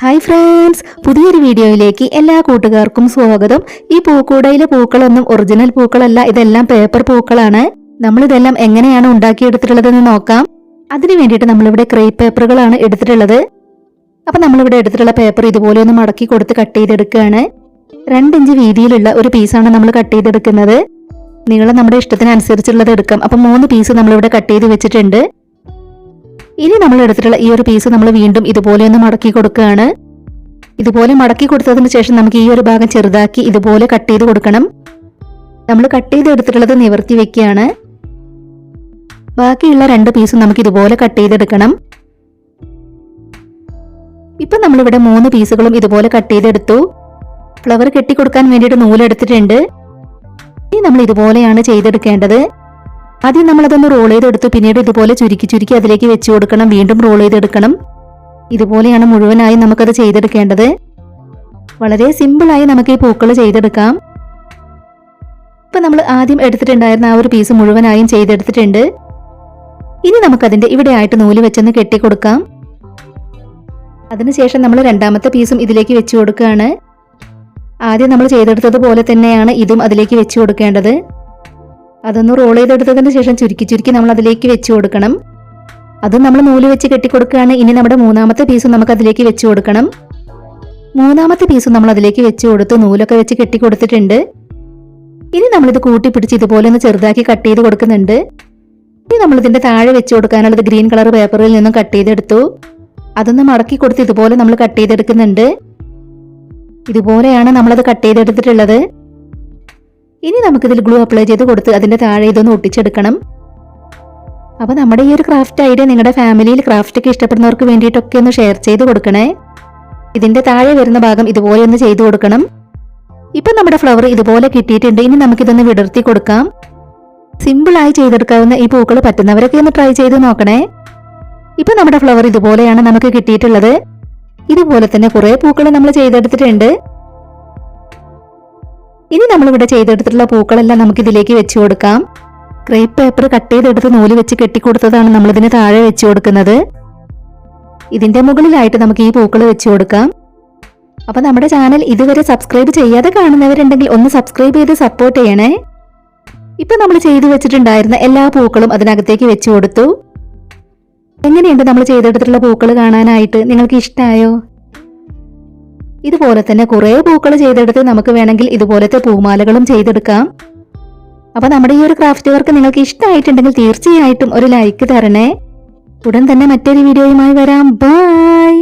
Hi friends, പുതിയൊരു വീഡിയോയിലേക്ക് എല്ലാ കൂട്ടുകാർക്കും സ്വാഗതം. ഈ പൂക്കൂടയിലെ പൂക്കളൊന്നും ഒറിജിനൽ പൂക്കളല്ല, ഇതെല്ലാം പേപ്പർ പൂക്കളാണ്. നമ്മളിതെല്ലാം എങ്ങനെയാണ് ഉണ്ടാക്കിയെടുത്തിട്ടുള്ളതെന്ന് നോക്കാം. അതിനു വേണ്ടിയിട്ട് നമ്മളിവിടെ ക്രേപ്പ് പേപ്പറുകളാണ് എടുത്തിട്ടുള്ളത്. അപ്പം നമ്മളിവിടെ എടുത്തിട്ടുള്ള പേപ്പർ ഇതുപോലെ ഒന്ന് മടക്കി കൊടുത്ത് കട്ട് ചെയ്തെടുക്കുകയാണ്. 2 ഇഞ്ച് വീതിയിലുള്ള ഒരു പീസാണ് നമ്മൾ കട്ട് ചെയ്തെടുക്കുന്നത്. നീളം നമ്മുടെ ഇഷ്ടത്തിനനുസരിച്ചുള്ളത് എടുക്കാം. അപ്പം 3 പീസ് നമ്മളിവിടെ കട്ട് ചെയ്ത് വെച്ചിട്ടുണ്ട്. ഇനി നമ്മൾ എടുത്തിട്ടുള്ള ഈ ഒരു പീസ് നമ്മൾ വീണ്ടും ഇതുപോലെ ഒന്ന് മടക്കി കൊടുക്കുകയാണ്. ഇതുപോലെ മടക്കി കൊടുത്തതിന് ശേഷം നമുക്ക് ഈ ഒരു ഭാഗം ചെറുതാക്കി ഇതുപോലെ കട്ട് ചെയ്ത് കൊടുക്കണം. നമ്മൾ കട്ട് ചെയ്ത് എടുത്തിട്ടുള്ളത് നിവർത്തി വെക്കുകയാണ്. ബാക്കിയുള്ള 2 പീസും നമുക്ക് ഇതുപോലെ കട്ട് ചെയ്തെടുക്കണം. ഇപ്പം നമ്മളിവിടെ 3 പീസുകളും ഇതുപോലെ കട്ട് ചെയ്തെടുത്തു. ഫ്ലവർ കെട്ടിക്കൊടുക്കാൻ വേണ്ടിയിട്ട് നൂലെടുത്തിട്ടുണ്ട്. ഇനി നമ്മൾ ഇതുപോലെയാണ് ചെയ്തെടുക്കേണ്ടത്. ആദ്യം നമ്മളതൊന്ന് റോൾ ചെയ്തെടുത്തു. പിന്നീട് ഇതുപോലെ ചുരുക്കി അതിലേക്ക് വെച്ചു കൊടുക്കണം. വീണ്ടും റോൾ ചെയ്തെടുക്കണം. ഇതുപോലെയാണ് മുഴുവനായി നമുക്കത് ചെയ്തെടുക്കേണ്ടത്. വളരെ സിമ്പിളായി നമുക്ക് ഈ പൂക്കൾ ചെയ്തെടുക്കാം. ഇപ്പൊ നമ്മൾ ആദ്യം എടുത്തിട്ടുണ്ടായിരുന്ന ആ ഒരു പീസ് മുഴുവനായും ചെയ്തെടുത്തിട്ടുണ്ട്. ഇനി നമുക്കതിന്റെ ഇവിടെ ആയിട്ട് നൂല് വെച്ചൊന്ന് കെട്ടിക്കൊടുക്കാം. അതിനുശേഷം നമ്മൾ രണ്ടാമത്തെ പീസും ഇതിലേക്ക് വെച്ചു കൊടുക്കുകയാണ്. ആദ്യം നമ്മൾ ചെയ്തെടുത്തത് പോലെ തന്നെയാണ് ഇതും അതിലേക്ക് വെച്ചു കൊടുക്കേണ്ടത്. അതൊന്ന് റോൾ ചെയ്തെടുത്തതിന് ശേഷം ചുരുക്കി നമ്മൾ അതിലേക്ക് വെച്ചു കൊടുക്കണം. അതും നമ്മൾ നൂല് വെച്ച് കെട്ടിക്കൊടുക്കുകയാണ്. ഇനി നമ്മുടെ മൂന്നാമത്തെ പീസും നമുക്ക് അതിലേക്ക് വെച്ചു കൊടുക്കണം. മൂന്നാമത്തെ പീസും നമ്മൾ അതിലേക്ക് വെച്ചു കൊടുത്ത് നൂലൊക്കെ വെച്ച് കെട്ടിക്കൊടുത്തിട്ടുണ്ട്. ഇനി നമ്മളിത് കൂട്ടിപ്പിടിച്ച് ഇതുപോലെ ഒന്ന് ചെറുതാക്കി കട്ട് ചെയ്ത് കൊടുക്കുന്നുണ്ട്. ഇനി നമ്മളിതിന്റെ താഴെ വെച്ചു കൊടുക്കാനുള്ളത് ഗ്രീൻ കളർ പേപ്പറിൽ നിന്നും കട്ട് ചെയ്തെടുത്തു. അതൊന്ന് മടക്കി കൊടുത്ത് ഇതുപോലെ നമ്മൾ കട്ട് ചെയ്തെടുക്കുന്നുണ്ട്. ഇതുപോലെയാണ് നമ്മളത് കട്ട് ചെയ്തെടുത്തിട്ടുള്ളത്. ഇനി നമുക്കിതിൽ ഗ്ലൂ അപ്ലൈ ചെയ്ത് കൊടുത്ത് അതിന്റെ താഴെ ഇതൊന്ന് ഒട്ടിച്ചെടുക്കണം. അപ്പൊ നമ്മുടെ ഈ ഒരു ക്രാഫ്റ്റ് ഐഡിയ നിങ്ങളുടെ ഫാമിലിയിൽ ക്രാഫ്റ്റ് ഒക്കെ ഇഷ്ടപ്പെടുന്നവർക്ക് വേണ്ടിയിട്ടൊക്കെ ഒന്ന് ഷെയർ ചെയ്ത് കൊടുക്കണേ. ഇതിന്റെ താഴെ വരുന്ന ഭാഗം ഇതുപോലെ ഒന്ന് ചെയ്തു കൊടുക്കണം. ഇപ്പൊ നമ്മുടെ ഫ്ലവർ ഇതുപോലെ കിട്ടിയിട്ടുണ്ട്. ഇനി നമുക്കിതൊന്ന് വിടർത്തി കൊടുക്കാം. സിമ്പിളായി ചെയ്തെടുക്കാവുന്ന ഈ പൂക്കൾ പറ്റുന്നവരൊക്കെ ഒന്ന് ട്രൈ ചെയ്ത് നോക്കണേ. ഇപ്പൊ നമ്മുടെ ഫ്ലവർ ഇതുപോലെയാണ് നമുക്ക് കിട്ടിയിട്ടുള്ളത്. ഇതുപോലെ തന്നെ കുറെ പൂക്കൾ നമ്മൾ ചെയ്തെടുത്തിട്ടുണ്ട്. ഇനി നമ്മളിവിടെ ചെയ്തെടുത്തിട്ടുള്ള പൂക്കളെല്ലാം നമുക്ക് ഇതിലേക്ക് വെച്ചു കൊടുക്കാം. ക്രേപ്പ് പേപ്പർ കട്ട് ചെയ്തെടുത്ത് നൂല് വെച്ച് കെട്ടിക്കൊടുത്തതാണ് നമ്മളിതിന് താഴെ വെച്ചു കൊടുക്കുന്നത്. ഇതിന്റെ മുകളിലായിട്ട് നമുക്ക് ഈ പൂക്കൾ വെച്ചു കൊടുക്കാം. അപ്പൊ നമ്മുടെ ചാനൽ ഇതുവരെ സബ്സ്ക്രൈബ് ചെയ്യാതെ കാണുന്നവരുണ്ടെങ്കിൽ ഒന്ന് സബ്സ്ക്രൈബ് ചെയ്ത് സപ്പോർട്ട് ചെയ്യണേ. ഇപ്പൊ നമ്മൾ ചെയ്തു വെച്ചിട്ടുണ്ടായിരുന്ന എല്ലാ പൂക്കളും അതിനകത്തേക്ക് വെച്ചു കൊടുത്തു. എങ്ങനെയുണ്ട് നമ്മൾ ചെയ്തെടുത്തിട്ടുള്ള പൂക്കൾ കാണാനായിട്ട്? നിങ്ങൾക്ക് ഇഷ്ടമായോ? ഇതുപോലെ തന്നെ കുറെ പൂക്കൾ ചെയ്തെടുത്ത് നമുക്ക് വേണമെങ്കിൽ ഇതുപോലത്തെ പൂമാലകളും ചെയ്തെടുക്കാം. അപ്പൊ നമ്മുടെ ഈ ഒരു ക്രാഫ്റ്റ് വർക്ക് നിങ്ങൾക്ക് ഇഷ്ടമായിട്ടുണ്ടെങ്കിൽ തീർച്ചയായിട്ടും ഒരു ലൈക്ക് തരണേ. ഉടൻ തന്നെ മറ്റൊരു വീഡിയോയുമായി വരാം. ബൈ.